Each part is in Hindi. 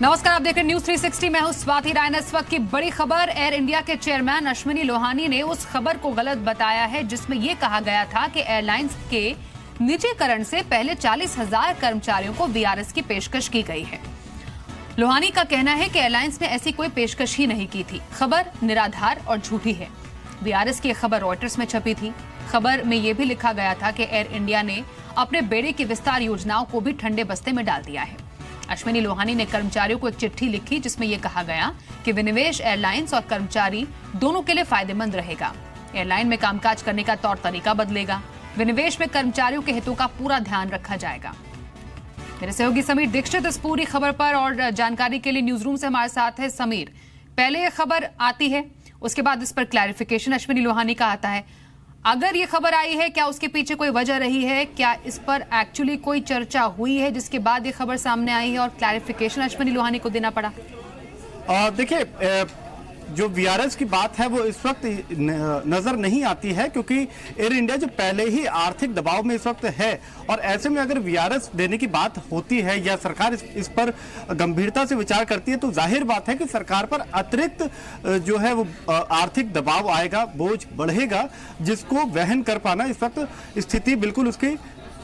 नमस्कार, आप देख रहे हैं न्यूज 360। मैं हूं स्वाति राय। इस वक्त की बड़ी खबर, एयर इंडिया के चेयरमैन अश्विनी लोहानी ने उस खबर को गलत बताया है जिसमें यह कहा गया था कि एयरलाइंस के निजीकरण से पहले 40,000 कर्मचारियों को वीआरएस की पेशकश की गई है। लोहानी का कहना है कि एयरलाइंस ने ऐसी कोई पेशकश ही नहीं की थी। खबर निराधार और झूठी है। वीआरएस की खबर रॉयटर्स में छपी थी। खबर में यह भी लिखा गया था कि एयर इंडिया ने अपने बेड़े की विस्तार योजनाओं को भी ठंडे बस्ते में डाल दिया है। अश्विनी लोहानी ने कर्मचारियों को एक चिट्ठी लिखी जिसमें यह कहा गया कि विनिवेश एयरलाइंस और कर्मचारी दोनों के लिए फायदेमंद रहेगा। एयरलाइन में कामकाज करने का तौर तरीका बदलेगा। विनिवेश में कर्मचारियों के हितों का पूरा ध्यान रखा जाएगा। मेरे सहयोगी समीर दीक्षित इस पूरी खबर पर और जानकारी के लिए न्यूज रूम से हमारे साथ है। समीर, पहले यह खबर आती है, उसके बाद इस पर क्लैरिफिकेशन अश्विनी लोहानी का आता है। अगर ये खबर आई है, क्या उसके पीछे कोई वजह रही है? क्या इस पर एक्चुअली कोई चर्चा हुई है जिसके बाद ये खबर सामने आई है और क्लैरिफिकेशन अश्विनी लोहानी को देना पड़ा? देखिए, जो वीआरएस की बात है वो इस वक्त नजर नहीं आती है क्योंकि एयर इंडिया जो पहले ही आर्थिक दबाव में इस वक्त है और ऐसे में अगर वीआरएस देने की बात होती है या सरकार इस पर गंभीरता से विचार करती है तो जाहिर बात है कि सरकार पर अतिरिक्त जो है वो आर्थिक दबाव आएगा, बोझ बढ़ेगा, जिसको वहन कर पाना इस वक्त स्थिति बिल्कुल उसकी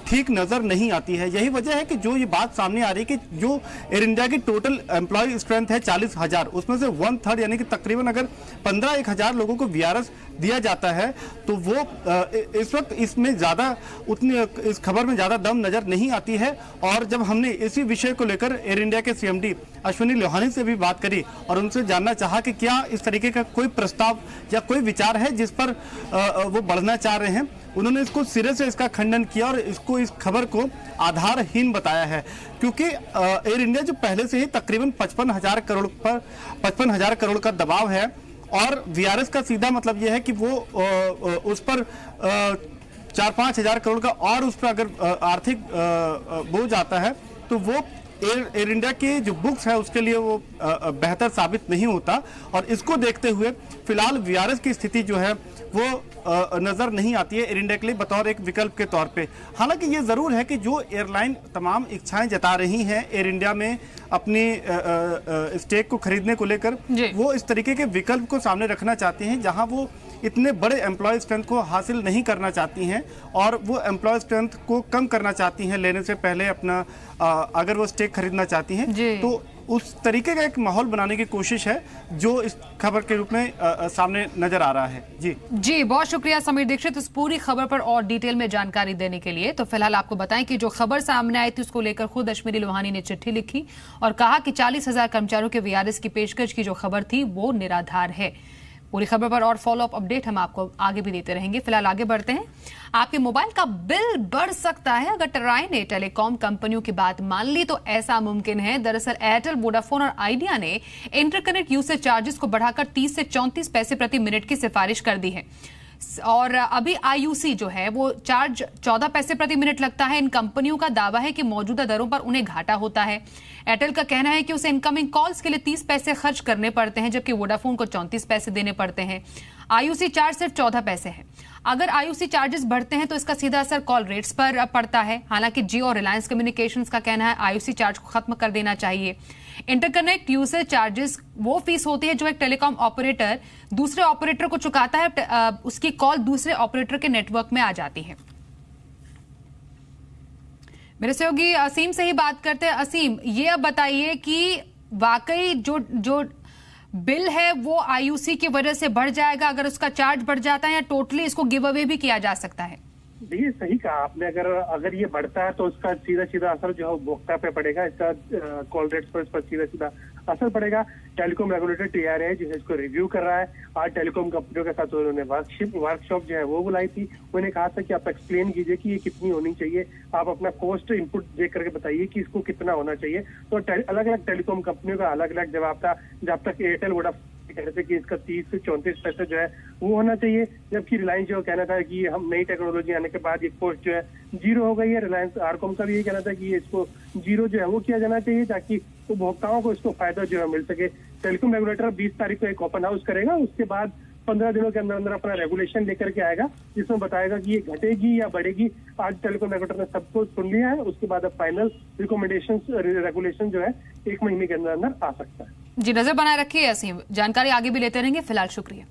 ठीक नजर नहीं आती है। यही वजह है कि जो ये बात सामने आ रही है कि जो एयर इंडिया की टोटल एम्प्लॉय स्ट्रेंथ है 40,000, उसमें से 1/3 यानी कि तकरीबन अगर 15-1,000 लोगों को वीआरएस दिया जाता है तो वो इस वक्त इसमें ज्यादा उतनी इस खबर में ज्यादा दम नजर नहीं आती है। और जब हमने इसी विषय को लेकर एयर इंडिया के सीएमडी अश्विनी लोहानी से भी बात करी और उनसे जानना चाहा कि क्या इस तरीके का कोई प्रस्ताव या कोई विचार है जिस पर वो बढ़ना चाह रहे हैं, उन्होंने इसको सिरे से इसका खंडन किया और इसको इस खबर को आधारहीन बताया है क्योंकि एयर इंडिया जो पहले से ही तकरीबन 55,000 करोड़ का दबाव है और वीआरएस का सीधा मतलब यह है कि वो उस पर 4-5 हजार करोड़ का और उस पर अगर आर्थिक बोझ आता है तो वो एयर इंडिया की जो बुक्स है उसके लिए वो बेहतर साबित नहीं होता। और इसको देखते हुए फिलहाल वीआरएस की स्थिति जो है वो नजर नहीं आती है एयर इंडिया के लिए बतौर एक विकल्प के तौर पे। हालांकि ये जरूर है कि जो एयरलाइन तमाम इच्छाएं जता रही हैं एयर इंडिया में अपनी स्टेक को खरीदने को लेकर, वो इस तरीके के विकल्प को सामने रखना चाहती हैं जहां वो इतने बड़े एम्प्लॉय स्ट्रेंथ को हासिल नहीं करना चाहती हैं और वो एम्प्लॉय स्ट्रेंथ को कम करना चाहती हैं लेने से पहले अपना अगर वो स्टेक खरीदना चाहती हैं तो उस तरीके का एक माहौल बनाने की कोशिश है जो इस खबर के रूप में सामने नजर आ रहा है। जी, बहुत शुक्रिया समीर दीक्षित इस पूरी खबर पर और डिटेल में जानकारी देने के लिए। तो फिलहाल आपको बताएं कि जो खबर सामने आई थी उसको लेकर खुद अश्विनी लोहानी ने चिट्ठी लिखी और कहा कि 40,000 कर्मचारियों के वीआरएस की पेशकश की जो खबर थी वो निराधार है। पूरी खबर पर और फॉलो अप अपडेट हम आपको आगे भी देते रहेंगे। फिलहाल आगे बढ़ते हैं। आपके मोबाइल का बिल बढ़ सकता है अगर ट्राई ने टेलीकॉम कंपनियों की बात मान ली तो ऐसा मुमकिन है। दरअसल एयरटेल, वोडाफोन और आइडिया ने इंटरकनेक्ट यूसेज चार्जेस को बढ़ाकर 30 से 34 पैसे प्रति मिनट की सिफारिश कर दी है और अभी आईयूसी जो है वो चार्ज 14 पैसे प्रति मिनट लगता है। इन कंपनियों का दावा है कि मौजूदा दरों पर उन्हें घाटा होता है। एयरटेल का कहना है कि उसे इनकमिंग कॉल्स के लिए 30 पैसे खर्च करने पड़ते हैं जबकि वोडाफोन को 34 पैसे देने पड़ते हैं। आईयूसी चार्ज सिर्फ 14 पैसे है। अगर आईयूसी चार्जेस बढ़ते हैं तो इसका सीधा असर कॉल रेट्स पर पड़ता है। हालांकि जियो और रिलायंस कम्युनिकेशंस का कहना है आईयूसी चार्ज को खत्म कर देना चाहिए। इंटरकनेक्ट यूसेज चार्जेस वो फीस होती है जो एक टेलीकॉम ऑपरेटर दूसरे ऑपरेटर को चुकाता है, उसकी कॉल दूसरे ऑपरेटर के नेटवर्क में आ जाती है। मेरे सहयोगी असीम से ही बात करते हैं। असीम, ये अब बताइए कि वाकई जो बिल है वो आईयूसी की वजह से बढ़ जाएगा अगर उसका चार्ज बढ़ जाता है या टोटली इसको गिव अवे भी किया जा सकता है? देखिए, सही कहा आपने। अगर ये बढ़ता है तो उसका सीधा सीधा असर जो है उपभोक्ता पे पड़ेगा, इसका कॉल रेट्स पर इस पर सीधा सीधा असर पड़ेगा। टेलीकॉम रेगुलेटर टीआरए जिसे इसको रिव्यू कर रहा है, आज टेलीकॉम कंपनियों के साथ उन्होंने वर्कशॉप जो है वो बुलाई थी। उन्होंने कहा था कि आप एक्सप्लेन कीजिए कि ये कितनी होनी चाहिए, आप अपना कॉस्ट इनपुट देख करके बताइए कि इसको कितना होना चाहिए। तो अलग अलग टेलीकॉम कंपनियों का अलग अलग जवाब था। जब तक एयरटेल, वोडाफोन कह रहे थे कि इसका 30 से 34 पैसे जो है वो होना चाहिए, जबकि रिलायंस जो कहना था कि हम नई टेक्नोलॉजी आने के बाद ये कॉस्ट जो है जीरो हो गई है। रिलायंस आरकॉम का भी यही कहना था कि ये इसको जीरो जो है वो किया जाना चाहिए ताकि उपभोक्ताओं को इसको फायदा जो है मिल सके। टेलीकॉम रेगुलेटर 20 तारीख को एक ओपन हाउस करेगा, उसके बाद 15 दिनों के अंदर अंदर अपना रेगुलेशन लेकर के आएगा, जिसमें बताएगा कि ये घटेगी या बढ़ेगी। आज टेलीकॉम रेगुलेटर ने सबको सुन लिया है, उसके बाद अब फाइनल रिकमेंडेशन रेगुलेशन जो है 1 महीने के अंदर अंदर आ सकता है। जी, नजर बनाए रखिए, ऐसी जानकारी आगे भी लेते रहेंगे। फिलहाल शुक्रिया।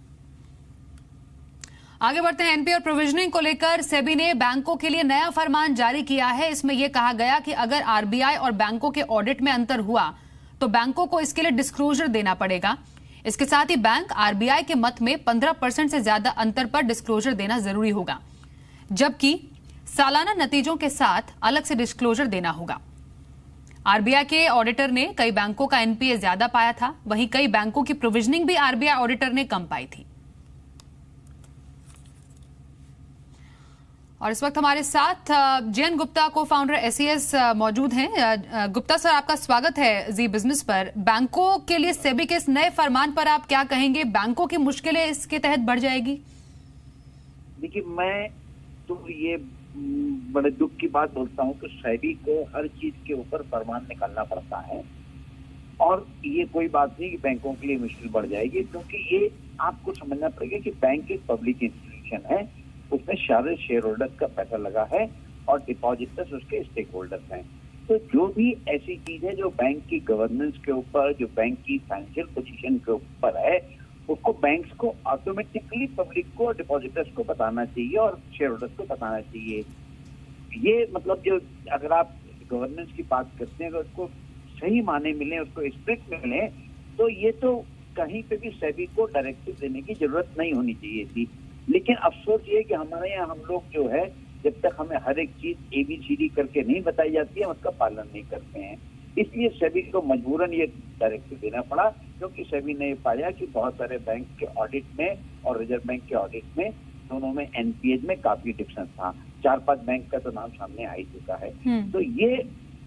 आगे बढ़ते हैं। एनपीए और प्रोविजनिंग को लेकर सेबी ने बैंकों के लिए नया फरमान जारी किया है। इसमें यह कहा गया कि अगर आरबीआई और बैंकों के ऑडिट में अंतर हुआ तो बैंकों को इसके लिए डिस्क्लोजर देना पड़ेगा। इसके साथ ही बैंक आरबीआई के मत में 15% से ज्यादा अंतर पर डिस्क्लोजर देना जरूरी होगा, जबकि सालाना नतीजों के साथ अलग से डिस्क्लोजर देना होगा। आरबीआई के ऑडिटर ने कई बैंकों का एनपीए ज्यादा पाया था, वहीं कई बैंकों की प्रोविजनिंग भी आरबीआई ऑडिटर ने कम पाई थी। और इस वक्त हमारे साथ जयंत गुप्ता को फाउंडर एसईएस मौजूद हैं। गुप्ता सर, आपका स्वागत है जी बिजनेस पर। बैंकों के लिए सेबी के इस नए फरमान पर आप क्या कहेंगे? बैंकों की मुश्किलें इसके तहत बढ़ जाएगी? देखिए, मैं तो ये बड़े दुख की बात बोलता हूँ कि सेबी को हर चीज के ऊपर फरमान निकालना पड़ता है, और ये कोई बात नहीं कि बैंकों के लिए मुश्किल बढ़ जाएगी, क्योंकि ये आपको समझना पड़ेगा कि बैंक एक पब्लिक इंस्टीट्यूशन है, उसमें सारे शेयर होल्डर्स का पैसा लगा है और डिपॉजिटर्स उसके स्टेक होल्डर्स हैं। तो जो भी ऐसी चीज है जो बैंक की गवर्नेंस के ऊपर, जो बैंक की फाइनेंशियल पोजीशन के ऊपर है, उसको बैंक्स को ऑटोमेटिकली पब्लिक को, डिपॉजिटर्स को बताना चाहिए और शेयर होल्डर्स को बताना चाहिए। ये मतलब जो अगर आप गवर्नेंस की बात करते हैं, अगर उसको सही माने मिले, उसको स्ट्रिक्ट मिले, तो ये तो कहीं पे भी सेबी को डायरेक्टिव देने की जरूरत नहीं होनी चाहिए थी। लेकिन अफसोस ये कि हमारे यहाँ हम लोग जो है, जब तक हमें हर एक चीज ABCD करके नहीं बताई जाती है, हम उसका पालन नहीं करते हैं। इसलिए सेबी को मजबूरन ये डायरेक्टिव देना पड़ा, क्योंकि सेबी ने पाया कि बहुत सारे बैंक के ऑडिट में और रिजर्व बैंक के ऑडिट में दोनों में एनपीए में काफी डिफरेंस था। 4-5 बैंक का तो नाम सामने आ ही चुका है। तो ये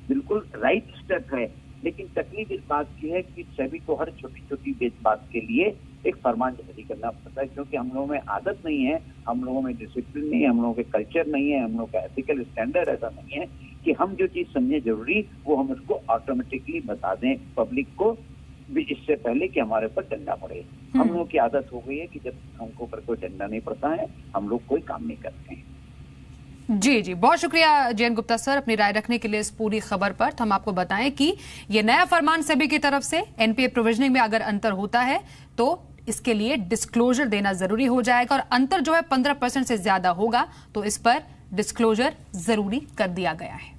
बिल्कुल राइट स्टेप है, लेकिन तकलीफ इस बात की है कि सेबी को हर छोटी छोटी बात के लिए एक फरमान जारी करना पड़ता है, क्योंकि हम लोगों में आदत नहीं है, हम लोगों में डिसिप्लिन नहीं है, हम लोगों के कल्चर नहीं है, हम लोगों का एथिकल स्टैंडर्ड ऐसा नहीं है कि हम जो चीज समझे जरूरी वो हम उसको ऑटोमेटिकली बता दें पब्लिक को इससे पहले कि हमारे ऊपर डंडा पड़े। हम लोगों की आदत हो गई है कि जब हमको ऊपर कोई डंडा नहीं पड़ता है, हम लोग कोई काम नहीं करते हैं। जी जी, बहुत शुक्रिया जयंत गुप्ता सर अपनी राय रखने के लिए इस पूरी खबर पर। तो हम आपको बताएं कि ये नया फरमान सेबी की तरफ से एनपीए प्रोविजनिंग में अगर अंतर होता है तो इसके लिए डिस्क्लोजर देना जरूरी हो जाएगा, और अंतर जो है 15% से ज्यादा होगा तो इस पर डिस्क्लोजर जरूरी कर दिया गया है।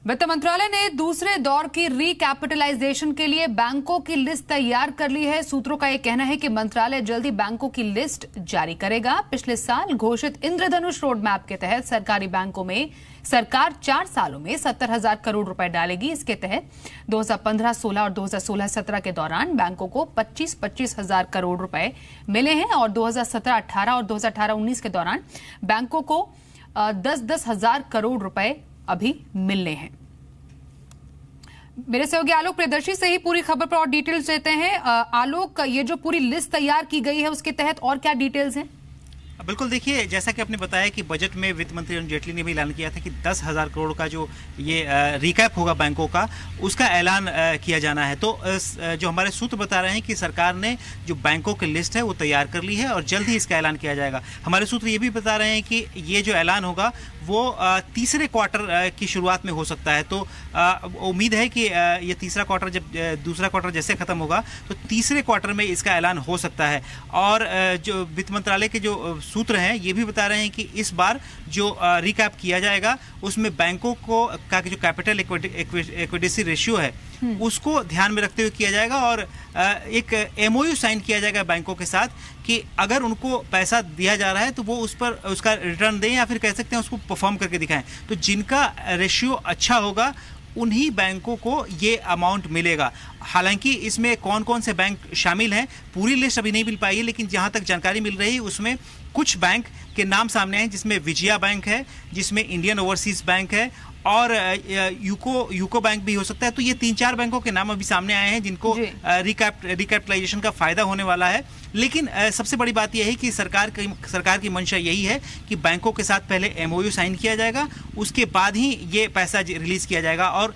वित्त मंत्रालय ने दूसरे दौर की रिकैपिटलाइजेशन के लिए बैंकों की लिस्ट तैयार कर ली है। सूत्रों का यह कहना है कि मंत्रालय जल्द ही बैंकों की लिस्ट जारी करेगा। पिछले साल घोषित इंद्रधनुष रोड मैप के तहत सरकारी बैंकों में सरकार 4 सालों में 70,000 करोड़ रुपए डालेगी। इसके तहत 2015-16 और 2016-17 के दौरान बैंकों को 25,000 करोड़ रुपए मिले हैं, और 2017-18 और 2018-19 के दौरान बैंकों को 10,000 करोड़ रुपए अभी मिलने हैं। मेरे सहयोगी आलोक प्रियदर्शी से ही पूरी खबर पर और डिटेल्स देते हैं। आलोक, ये जो पूरी लिस्ट तैयार की गई है उसके तहत और क्या डिटेल्स हैं? बिल्कुल, देखिए, जैसा कि आपने बताया कि बजट में वित्त मंत्री अरुण जेटली ने भी ऐलान किया था कि 10,000 करोड़ का जो ये रिकैप होगा बैंकों का, उसका ऐलान किया जाना है। तो जो हमारे सूत्र बता रहे हैं कि सरकार ने जो बैंकों की लिस्ट है वो तैयार कर ली है और जल्द ही इसका ऐलान किया जाएगा। हमारे सूत्र ये भी बता रहे हैं कि ये जो ऐलान होगा वो तीसरे क्वार्टर की शुरुआत में हो सकता है। तो उम्मीद है कि ये तीसरा क्वार्टर, जब दूसरा क्वार्टर जैसे खत्म होगा तो तीसरे क्वार्टर में इसका ऐलान हो सकता है। और जो वित्त मंत्रालय के जो सूत्र हैं ये भी बता रहे हैं कि इस बार जो रिकैप किया जाएगा उसमें बैंकों को का जो कैपिटल इक्विटी रेशियो है उसको ध्यान में रखते हुए किया जाएगा, और एक MOU साइन किया जाएगा बैंकों के साथ कि अगर उनको पैसा दिया जा रहा है तो वो उस पर उसका रिटर्न दें, या फिर कह सकते हैं उसको परफॉर्म करके दिखाएं। तो जिनका रेशियो अच्छा होगा उन्हीं बैंकों को ये अमाउंट मिलेगा। हालांकि इसमें कौन कौन से बैंक शामिल हैं पूरी लिस्ट अभी नहीं मिल पाई है, लेकिन जहां तक जानकारी मिल रही है उसमें कुछ बैंक के नाम सामने हैं, जिसमें विजया बैंक है, जिसमें इंडियन ओवरसीज बैंक है, और यूको बैंक भी हो सकता है। तो ये 3-4 बैंकों के नाम अभी सामने आए हैं जिनको रिकैपिटलाइजेशन का फायदा होने वाला है। लेकिन सबसे बड़ी बात यह है कि सरकार की मंशा यही है कि बैंकों के साथ पहले MOU साइन किया जाएगा, उसके बाद ही ये पैसा रिलीज किया जाएगा। और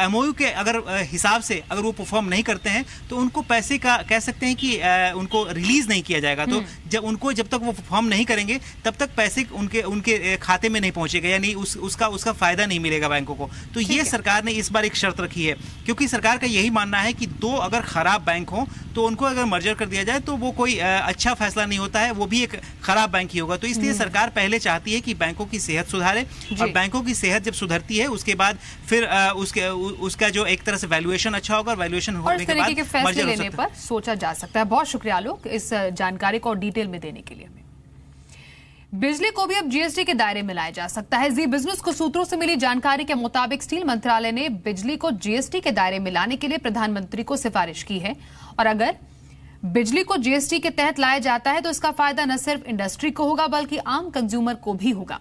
MOU के अगर हिसाब से अगर वो परफॉर्म नहीं करते हैं तो उनको पैसे का कह सकते हैं कि उनको रिलीज नहीं किया जाएगा। तो जब तक वो परफॉर्म नहीं करेंगे तब तक पैसे उनके खाते में नहीं पहुंचेगा, यानी उसका फायदा नहीं मिलेगा बैंकों को। तो ये सरकार ने इस बार एक शर्त रखी है, क्योंकि सरकार का यही मानना है कि दो अगर खराब बैंक हो तो उनको अगर मर्जर कर दिया जाए तो वो कोई अच्छा फैसला नहीं होता है, वो भी एक खराब बैंक ही होगा। तो इसलिए सरकार पहले चाहती है कि बैंकों की सेहत सुधारे, और बैंकों की सेहत जब सुधरती है उसके बाद फिर उसका जो एक तरह से वैल्यूएशन अच्छा होगा, वैल्यूएशन होने के बाद फैसले लेने पर सोचा जा सकता है। बहुत शुक्रिया आलोक इस जानकारी को डिटेल में देने के लिए। बिजली को भी अब जीएसटी के दायरे में लाया जा सकता है। जी बिजनेस को सूत्रों से मिली जानकारी के मुताबिक स्टील मंत्रालय ने बिजली को जीएसटी के दायरे में लाने के लिए प्रधानमंत्री को सिफारिश की है, और अगर बिजली को जीएसटी के तहत लाया जाता है तो इसका फायदा न सिर्फ इंडस्ट्री को होगा बल्कि आम कंज्यूमर को भी होगा।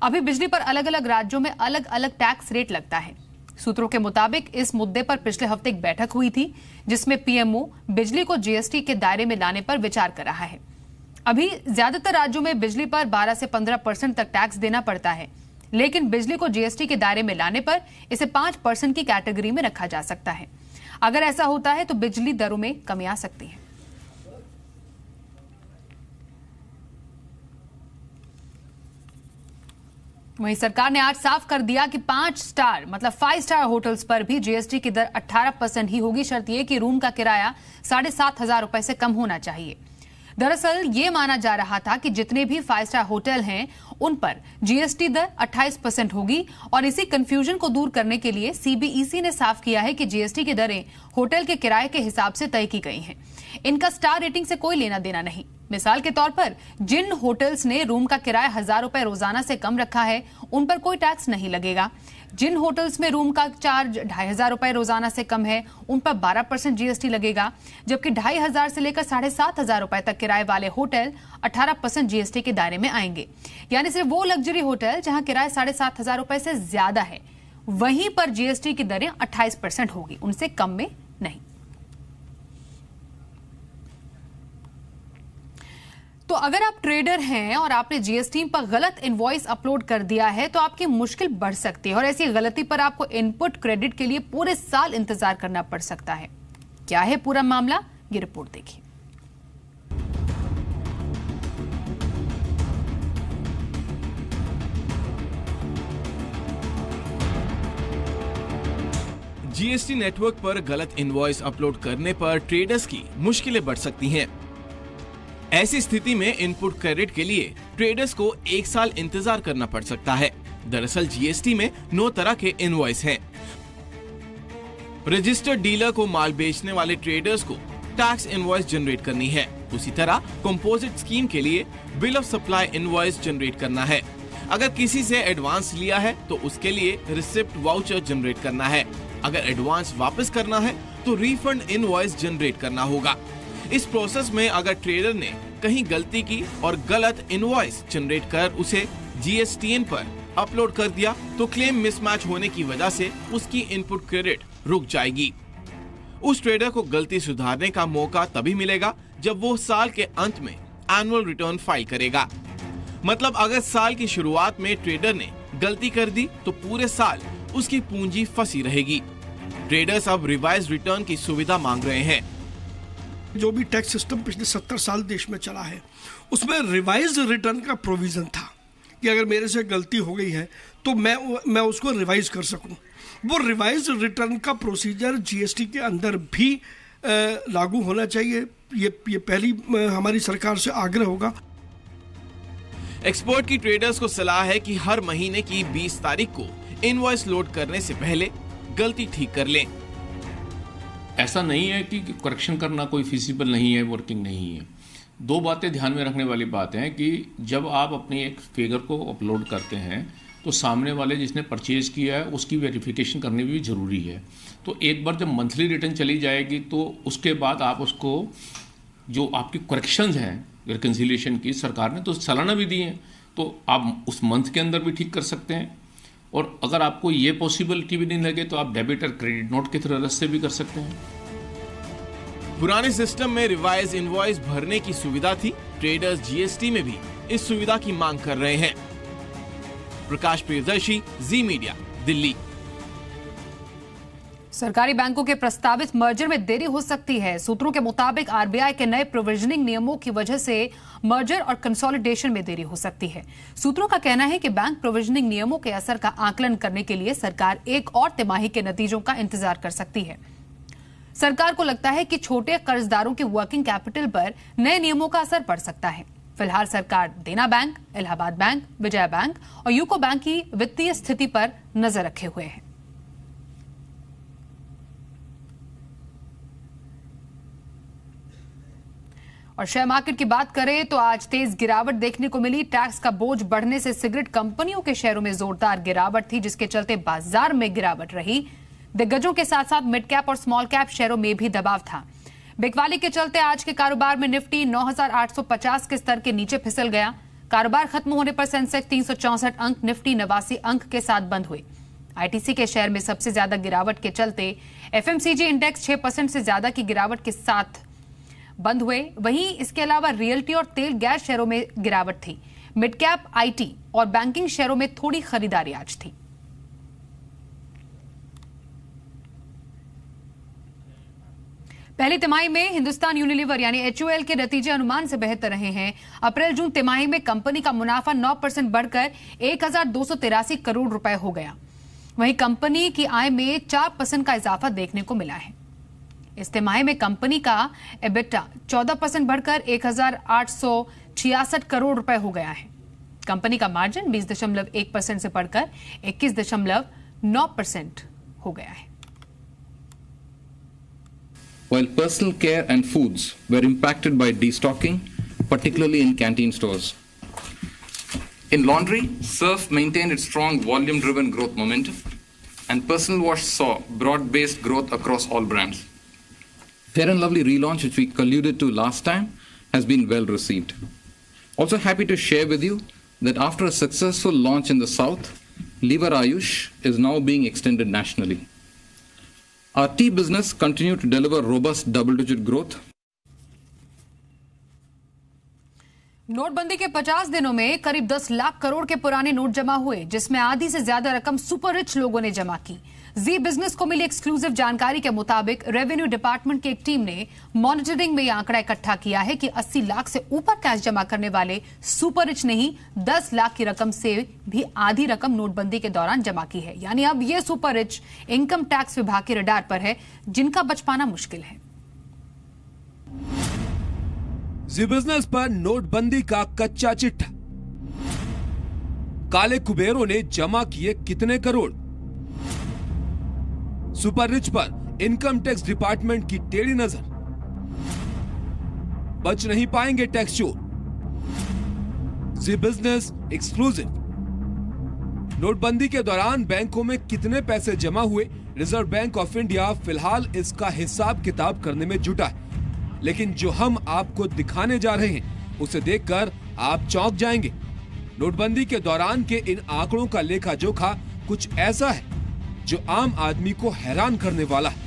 अभी बिजली पर अलग अलग राज्यों में अलग अलग टैक्स रेट लगता है। सूत्रों के मुताबिक इस मुद्दे पर पिछले हफ्ते एक बैठक हुई थी जिसमें पीएमओ बिजली को जीएसटी के दायरे में लाने पर विचार कर रहा है। अभी ज्यादातर राज्यों में बिजली पर 12 से 15% तक टैक्स देना पड़ता है, लेकिन बिजली को जीएसटी के दायरे में लाने पर इसे 5% की कैटेगरी में रखा जा सकता है। अगर ऐसा होता है तो बिजली दरों में कमी आ सकती है। वहीं सरकार ने आज साफ कर दिया कि 5 स्टार मतलब 5 स्टार होटल्स पर भी जीएसटी की दर 18% ही होगी। शर्त यह कि रूम का किराया 7,500 रुपए से कम होना चाहिए। दरअसल ये माना जा रहा था कि जितने भी 5 स्टार होटल हैं उन पर जीएसटी दर 28% होगी, और इसी कंफ्यूजन को दूर करने के लिए सीबीईसी ने साफ किया है कि जीएसटी की दरें होटल के किराए के हिसाब से तय की गई हैं। इनका स्टार रेटिंग से कोई लेना देना नहीं। मिसाल के तौर पर जिन होटल्स ने रूम का किराया 1,000 रुपए रोजाना से कम रखा है उन पर कोई टैक्स नहीं लगेगा। जिन होटल्स में रूम का चार्ज 2,500 रुपए रोजाना से कम है उन पर 12% जीएसटी लगेगा, जबकि 2,500 से लेकर 7,500 रुपए तक किराए वाले होटल 18% जीएसटी के दायरे में आएंगे। यानी सिर्फ वो लग्जरी होटल जहां किराया 7,500 रुपए से ज्यादा है वहीं पर जीएसटी की दरें 28% होगी, उनसे कम में नहीं। तो अगर आप ट्रेडर हैं और आपने जीएसटी पर गलत इनवॉइस अपलोड कर दिया है तो आपकी मुश्किल बढ़ सकती है, और ऐसी गलती पर आपको इनपुट क्रेडिट के लिए पूरे साल इंतजार करना पड़ सकता है। क्या है पूरा मामला, ये रिपोर्ट देखिए। जीएसटी नेटवर्क पर गलत इनवॉइस अपलोड करने पर ट्रेडर्स की मुश्किलें बढ़ सकती हैं। ऐसी स्थिति में इनपुट क्रेडिट के लिए ट्रेडर्स को 1 साल इंतजार करना पड़ सकता है। दरअसल जीएसटी में 9 तरह के इनवॉइस हैं। रजिस्टर्ड डीलर को माल बेचने वाले ट्रेडर्स को टैक्स इनवॉइस जनरेट करनी है। उसी तरह कंपोजिट स्कीम के लिए bill of supply invoice generate करना है। अगर किसी से एडवांस लिया है तो उसके लिए रिसिप्ट वाउचर जनरेट करना है। अगर एडवांस वापस करना है तो रिफंड इनवॉइस जनरेट करना होगा। इस प्रोसेस में अगर ट्रेडर ने कहीं गलती की और गलत इनवॉइस जनरेट कर उसे जीएसटीएन पर अपलोड कर दिया तो क्लेम मिसमैच होने की वजह से उसकी इनपुट क्रेडिट रुक जाएगी। उस ट्रेडर को गलती सुधारने का मौका तभी मिलेगा जब वो साल के अंत में एनुअल रिटर्न फाइल करेगा। मतलब अगर साल की शुरुआत में ट्रेडर ने गलती कर दी तो पूरे साल उसकी पूंजी फंसी रहेगी। ट्रेडर्स अब रिवाइज रिटर्न की सुविधा मांग रहे हैं। जो भी टैक्स सिस्टम पिछले 70 साल देश में चला है उसमें रिवाइज रिटर्न का प्रोविजन था कि अगर मेरे से गलती हो गई है तो मैं उसको रिवाइज कर सकूं। वो रिवाइज रिटर्न का प्रोसीजर जीएसटी के अंदर भी लागू होना चाहिए। ये पहली हमारी सरकार से आग्रह होगा। एक्सपर्ट की ट्रेडर्स को सलाह है कि हर महीने की 20 तारीख को इनवॉइस लोड करने से पहले गलती ठीक कर लें। ऐसा नहीं है कि करेक्शन करना कोई फिजिबल नहीं है, वर्किंग नहीं है। 2 बातें ध्यान में रखने वाली बात है कि जब आप अपनी एक फिगर को अपलोड करते हैं तो सामने वाले जिसने परचेज किया है उसकी वेरिफिकेशन करनी भी जरूरी है। तो एक बार जब मंथली रिटर्न चली जाएगी तो उसके बाद आप उसको जो आपकी करेक्शंस हैं रिकन्सिलिएशन की सरकार ने तो सालाना भी दी हैं, तो आप उस मंथ के अंदर भी ठीक कर सकते हैं। और अगर आपको ये पॉसिबिलिटी भी नहीं लगे तो आप डेबिट और क्रेडिट नोट के तरह से भी कर सकते हैं। पुराने सिस्टम में रिवाइज इनवॉइस भरने की सुविधा थी। ट्रेडर्स जीएसटी में भी इस सुविधा की मांग कर रहे हैं। प्रकाश प्रियदर्शी, जी मीडिया, दिल्ली। सरकारी बैंकों के प्रस्तावित मर्जर में देरी हो सकती है। सूत्रों के मुताबिक आरबीआई के नए प्रोविजनिंग नियमों की वजह से मर्जर और कंसोलिडेशन में देरी हो सकती है। सूत्रों का कहना है कि बैंक प्रोविजनिंग नियमों के असर का आकलन करने के लिए सरकार एक और तिमाही के नतीजों का इंतजार कर सकती है। सरकार को लगता है कि छोटे कर्जदारों की वर्किंग कैपिटल पर नए नियमों का असर पड़ सकता है। फिलहाल सरकार देना bank, Allahabad bank, Vijaya bank और यूको बैंक की वित्तीय स्थिति पर नजर रखे हुए है। और शेयर मार्केट की बात करें तो आज तेज गिरावट देखने को मिली। टैक्स का बोझ बढ़ने से सिगरेट कंपनियों के शेयरों में जोरदार गिरावट थी, जिसके चलते बाजार में गिरावट रही। दिग्गजों के साथ साथ मिड कैप और स्मॉल कैप शेयरों में भी दबाव था। बिकवाली के चलते आज के कारोबार में निफ्टी 9,850 के स्तर के नीचे फिसल गया। कारोबार खत्म होने पर सेंसेक्स 364 अंक, निफ्टी 89 अंक के साथ बंद हुए। आईटीसी के शेयर में सबसे ज्यादा गिरावट के चलते एफएमसीजी इंडेक्स 6% से ज्यादा की गिरावट के साथ बंद हुए। वहीं इसके अलावा रियल्टी और तेल गैस शेयरों में गिरावट थी। मिड कैप, आईटी और बैंकिंग शेयरों में थोड़ी खरीदारी आज थी। पहली तिमाही में हिंदुस्तान यूनिलीवर यानी एचयूएल के नतीजे अनुमान से बेहतर रहे हैं। अप्रैल जून तिमाही में कंपनी का मुनाफा 9% बढ़कर 1,283 करोड़ रुपए हो गया। वहीं कंपनी की आय में 4% का इजाफा देखने को मिला है। इस तिमाही में कंपनी का एबिटा 14% बढ़कर 1,866 करोड़ रुपए हो गया है। कंपनी का मार्जिन 20.1% से बढ़कर 21.9% हो गया है। While personal care and foods were impacted by destocking, particularly in canteen stores. In laundry, Surf maintained its strong volume-driven growth momentum, and personal wash saw broad-based growth across all brands. Fair & Lovely relaunch, which we alluded to last time, has been well received. Also happy to share with you that after a successful launch in the south, Lever Ayush is now being extended nationally. Our tea business continued to deliver robust double-digit growth. नोटबंदी के 50 दिनों में करीब 10 लाख करोड़ के पुराने नोट जमा हुए, जिसमें आधी से ज्यादा रकम सुपर रिच लोगों ने जमा की। जी बिजनेस को मिली एक्सक्लूसिव जानकारी के मुताबिक रेवेन्यू डिपार्टमेंट की एक टीम ने मॉनिटरिंग में यह आंकड़ा इकट्ठा किया है कि 80 लाख से ऊपर कैश जमा करने वाले सुपर रिच ने ही 10 लाख की रकम से भी आधी रकम नोटबंदी के दौरान जमा की है। यानी अब ये सुपर रिच इनकम टैक्स विभाग के रडार पर है, जिनका बच पाना मुश्किल है। जी बिजनेस पर नोटबंदी का कच्चा चिट्ठा। काले कुबेरों ने जमा किए कितने करोड़। सुपर रिच पर इनकम टैक्स डिपार्टमेंट की टेढ़ी नजर। बच नहीं पाएंगे टैक्स चोर। जी बिजनेस एक्सक्लूसिव। नोटबंदी के दौरान बैंकों में कितने पैसे जमा हुए, रिजर्व बैंक ऑफ इंडिया फिलहाल इसका हिसाब किताब करने में जुटा है। लेकिन जो हम आपको दिखाने जा रहे हैं उसे देखकर आप चौंक जाएंगे। नोटबंदी के दौरान के इन आंकड़ों का लेखा जोखा कुछ ऐसा है जो आम आदमी को हैरान करने वाला है।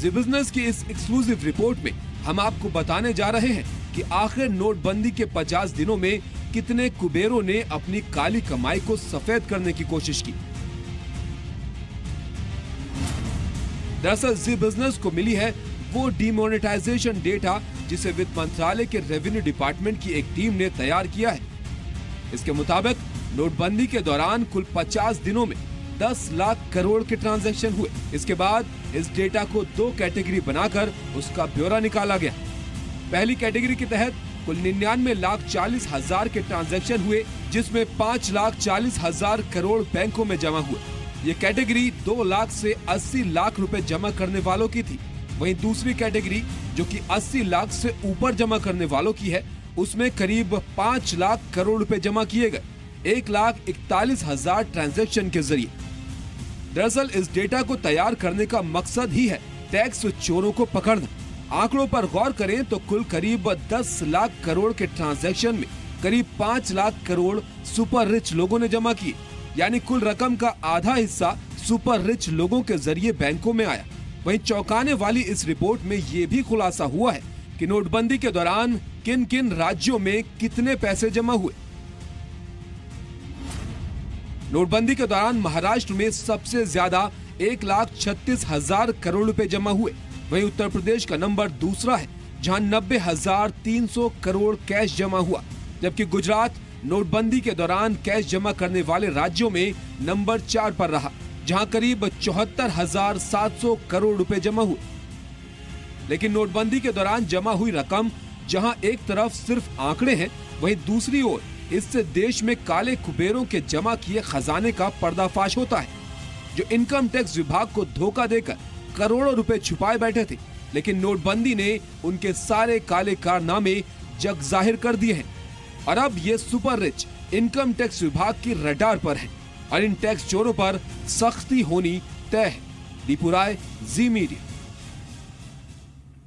जी बिजनेस की इस एक्सक्लूसिव रिपोर्ट में हम आपको बताने जा रहे हैं कि आखिर नोटबंदी के 50 दिनों में कितने कुबेरों ने अपनी काली कमाई को सफेद करने की कोशिश की। दरअसल जी बिजनेस को मिली है वो डिमोनेटाइजेशन डेटा जिसे वित्त मंत्रालय के रेवेन्यू डिपार्टमेंट की एक टीम ने तैयार किया है। इसके मुताबिक नोटबंदी के दौरान कुल 50 दिनों में 10 लाख करोड़ के ट्रांजैक्शन हुए। इसके बाद इस डेटा को 2 कैटेगरी बनाकर उसका ब्यौरा निकाला गया। पहली कैटेगरी के तहत कुल 99,40,000 के ट्रांजैक्शन हुए, जिसमें 5,40,000 करोड़ बैंकों में जमा हुए। ये कैटेगरी 2 लाख से 80 लाख रुपए जमा करने वालों की थी। वहीं दूसरी कैटेगरी जो कि 80 लाख से ऊपर जमा करने वालों की है, उसमें करीब 5 लाख करोड़ रुपए जमा किए गए 1,41,000 ट्रांजैक्शन के जरिए। दरअसल इस डेटा को तैयार करने का मकसद ही है टैक्स चोरों को पकड़ना। आंकड़ों पर गौर करें तो कुल करीब 10 लाख करोड़ के ट्रांजैक्शन में करीब 5 लाख करोड़ सुपर रिच लोगों ने जमा किए। यानी कुल रकम का आधा हिस्सा सुपर रिच लोगों के जरिए बैंकों में आया। वहीं चौंकाने वाली इस रिपोर्ट में ये भी खुलासा हुआ है कि नोटबंदी के दौरान किन किन राज्यों में कितने पैसे जमा हुए। नोटबंदी के दौरान महाराष्ट्र में सबसे ज्यादा 1,36,000 करोड़ रुपए जमा हुए। वहीं उत्तर प्रदेश का नंबर दूसरा है, जहां 90,300 करोड़ कैश जमा हुआ, जबकि गुजरात नोटबंदी के दौरान कैश जमा करने वाले राज्यों में नंबर 4 पर रहा, जहां करीब 74,700 करोड़ रुपए जमा हुए। लेकिन नोटबंदी के दौरान जमा हुई रकम जहां एक तरफ सिर्फ आंकड़े हैं, वहीं दूसरी ओर इससे देश में काले कुबेरों के जमा किए खजाने का पर्दाफाश होता है, जो इनकम टैक्स विभाग को धोखा देकर करोड़ों रुपए छुपाए बैठे थे। लेकिन नोटबंदी ने उनके सारे काले कारनामे जग जाहिर कर दिए हैं और अब ये सुपर रिच इनकम टैक्स विभाग की रडार पर है और इन टैक्स चोरों पर सख्ती होनी तय है। दीपू राय, जी मीडिया।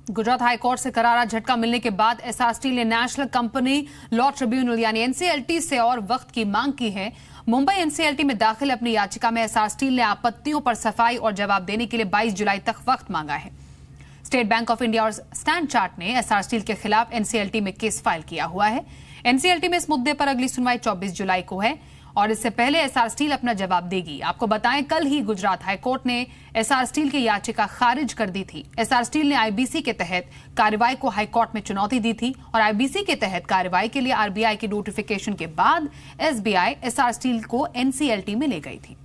गुजरात हाईकोर्ट से करारा झटका मिलने के बाद एसआर स्टील ने नेशनल कंपनी लॉ ट्रिब्यूनल यानी एनसीएलटी से और वक्त की मांग की है। मुंबई एनसीएलटी में दाखिल अपनी याचिका में एसआर स्टील ने आपत्तियों पर सफाई और जवाब देने के लिए 22 जुलाई तक वक्त मांगा है। स्टेट बैंक ऑफ इंडिया और स्टैंड चार्ट ने एसआर स्टील के खिलाफ एनसीएलटी में केस फाइल किया हुआ है। एनसीएलटी में इस मुद्दे पर अगली सुनवाई 24 जुलाई को है और इससे पहले एसआर स्टील अपना जवाब देगी। आपको बताएं, कल ही गुजरात हाईकोर्ट ने एसआर स्टील की याचिका खारिज कर दी थी। एसआर स्टील ने आईबीसी के तहत कार्रवाई को हाईकोर्ट में चुनौती दी थी और आईबीसी के तहत कार्रवाई के लिए आरबीआई की नोटिफिकेशन के बाद एसबीआई एसआर स्टील को एनसीएलटी में ले गई थी।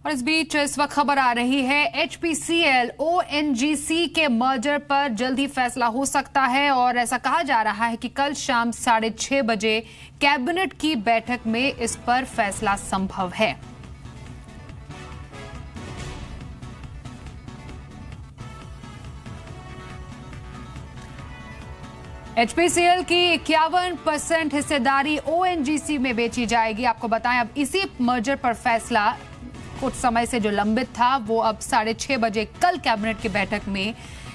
और इस बीच इस वक्त खबर आ रही है एचपीसीएल ओएनजीसी के मर्जर पर जल्द ही फैसला हो सकता है और ऐसा कहा जा रहा है कि कल शाम 6:30 बजे कैबिनेट की बैठक में इस पर फैसला संभव है। एचपीसीएल की 51% हिस्सेदारी ओएनजीसी में बेची जाएगी। आपको बताएं, अब इसी मर्जर पर फैसला कुछ समय से जो लंबित था वो अब 6:30 बजे कल कैबिनेट की बैठक में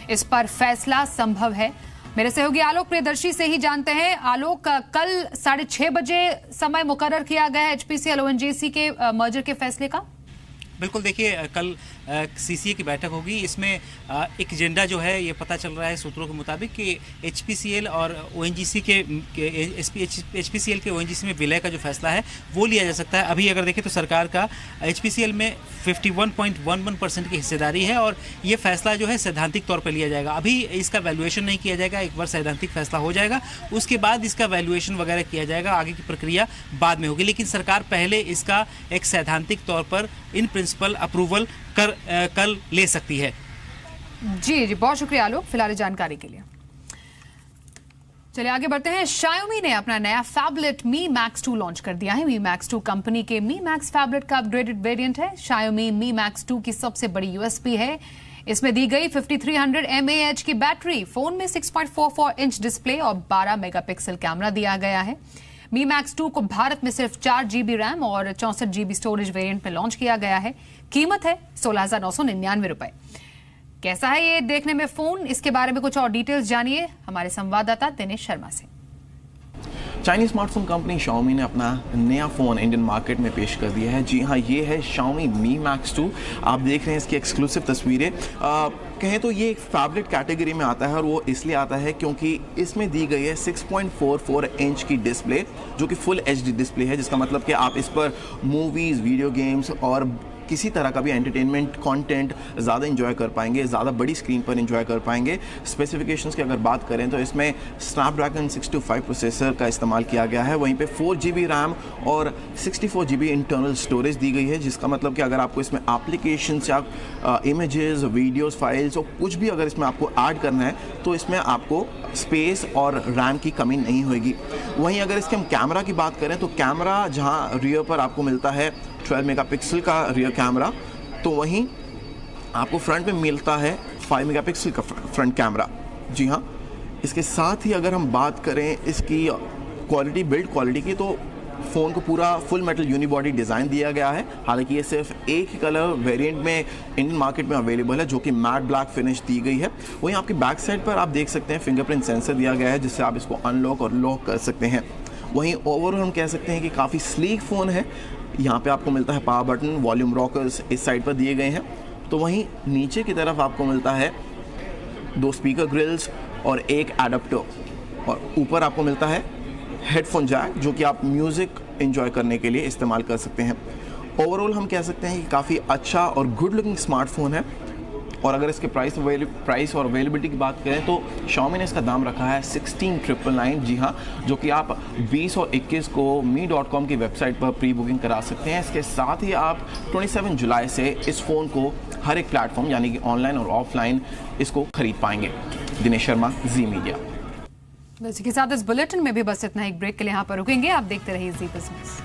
इस पर फैसला संभव है। मेरे सहयोगी आलोक प्रियदर्शी से ही जानते हैं। आलोक, कल 6:30 बजे समय मुकर्रर किया गया है एचपीसीएल ओएनजीसी के मर्जर के फैसले का। बिल्कुल, देखिए कल सीसीए की बैठक होगी। इसमें एक एजेंडा जो है ये पता चल रहा है सूत्रों के मुताबिक कि एचपीसीएल और ओएनजीसी के एचपीसीएल के ओएनजीसी में विलय का जो फैसला है वो लिया जा सकता है। अभी अगर देखें तो सरकार का एचपीसीएल में 51.11% की हिस्सेदारी है और ये फैसला जो है सैद्धांतिक तौर पर लिया जाएगा। अभी इसका वैल्यूएशन नहीं किया जाएगा, एक बार सैद्धांतिक फैसला हो जाएगा उसके बाद इसका वैल्यूएशन वगैरह किया जाएगा, आगे की प्रक्रिया बाद में होगी। लेकिन सरकार पहले इसका एक सैद्धांतिक तौर पर इन प्रिंसिपल अप्रूवल कल ले सकती है। जी, बहुत शुक्रिया आलोक फिलहाल जानकारी के लिए। चलिए आगे बढ़ते हैं। Xiaomi ने अपना नया फैबलेट Mi Max 2 लॉन्च कर दिया है। Mi Max 2 कंपनी के Mi Max फैबलेट का अपग्रेडेड वेरिएंट है। Xiaomi Mi Max 2 की सबसे बड़ी यूएसपी है, इसमें दी गई 5300 mAh की बैटरी, फोन में 6.44 इंच डिस्प्ले और 12 मेगापिक्सल कैमरा दिया गया है। Mi Max 2 को भारत में सिर्फ 4 GB रैम और 64 GB स्टोरेज वेरिएंट में लॉन्च किया गया है। कीमत है 16,999 रुपए। कैसा है ये देखने में फोन, इसके बारे में कुछ और डिटेल्स जानिए हमारे संवाददाता दिनेश शर्मा से। चाइनीज स्मार्टफोन कंपनी Xiaomi ने अपना नया फ़ोन इंडियन मार्केट में पेश कर दिया है। जी हाँ, ये है Xiaomi Mi Max 2। आप देख रहे हैं इसकी एक्सक्लूसिव तस्वीरें। कहें तो ये एक फैबलेट कैटेगरी में आता है और वो इसलिए आता है क्योंकि इसमें दी गई है 6.44 इंच की डिस्प्ले, जो कि फुल HD डिस्प्ले है, जिसका मतलब कि आप इस पर मूवीज़, वीडियो गेम्स और किसी तरह का भी एंटरटेनमेंट कंटेंट ज़्यादा एंजॉय कर पाएंगे, ज़्यादा बड़ी स्क्रीन पर एंजॉय कर पाएंगे। स्पेसिफिकेशंस की अगर बात करें तो इसमें स्नैपड्रैगन 625 प्रोसेसर का इस्तेमाल किया गया है। वहीं पे 4 GB रैम और 64 GB इंटरनल स्टोरेज दी गई है, जिसका मतलब कि अगर आपको इसमें एप्लीकेशंस या इमेजेस, वीडियोज़, फाइल्स और कुछ भी अगर इसमें आपको ऐड करना है तो इसमें आपको स्पेस और रैम की कमी नहीं होगी। वहीं अगर इसके हम कैमरा की बात करें तो कैमरा जहाँ रियर पर आपको मिलता है 12 मेगापिक्सल का रियर कैमरा, तो वहीं आपको फ्रंट में मिलता है 5 मेगापिक्सल का फ्रंट कैमरा। जी हाँ, इसके साथ ही अगर हम बात करें इसकी क्वालिटी, बिल्ड क्वालिटी की, तो फ़ोन को पूरा फुल मेटल यूनिबॉडी डिज़ाइन दिया गया है। हालांकि ये सिर्फ एक ही कलर वेरिएंट में इंडियन मार्केट में अवेलेबल है, जो कि मैट ब्लैक फिनिश दी गई है। वहीं आपकी बैक साइड पर आप देख सकते हैं फिंगरप्रिंट सेंसर दिया गया है, जिससे आप इसको अनलॉक और लॉक कर सकते हैं। वहीं ओवरऑल हम कह सकते हैं कि काफ़ी स्लीक फ़ोन है। यहाँ पे आपको मिलता है पावर बटन, वॉल्यूम रॉकर्स इस साइड पर दिए गए हैं। तो वहीं नीचे की तरफ आपको मिलता है 2 स्पीकर ग्रिल्स और एक एडाप्टर, और ऊपर आपको मिलता है हेडफोन जैक जो कि आप म्यूज़िक एंजॉय करने के लिए इस्तेमाल कर सकते हैं। ओवरऑल हम कह सकते हैं कि काफ़ी अच्छा और गुड लुकिंग स्मार्टफोन है। और अगर इसके प्राइस और अवेलेबिलिटी की बात करें तो Xiaomi ने इसका दाम रखा है 16,999, जी हाँ, जो कि आप 20 और 21 को mi.com की वेबसाइट पर प्री बुकिंग करा सकते हैं। इसके साथ ही आप 27 जुलाई से इस फ़ोन को हर एक प्लेटफॉर्म यानी कि ऑनलाइन और ऑफलाइन इसको खरीद पाएंगे। दिनेश शर्मा, जी मीडिया। इसी के साथ इस बुलेटिन में भी बस इतना, एक ब्रेक के लिए यहाँ पर रुकेंगे। आप देखते रहिए जी बिजनेस।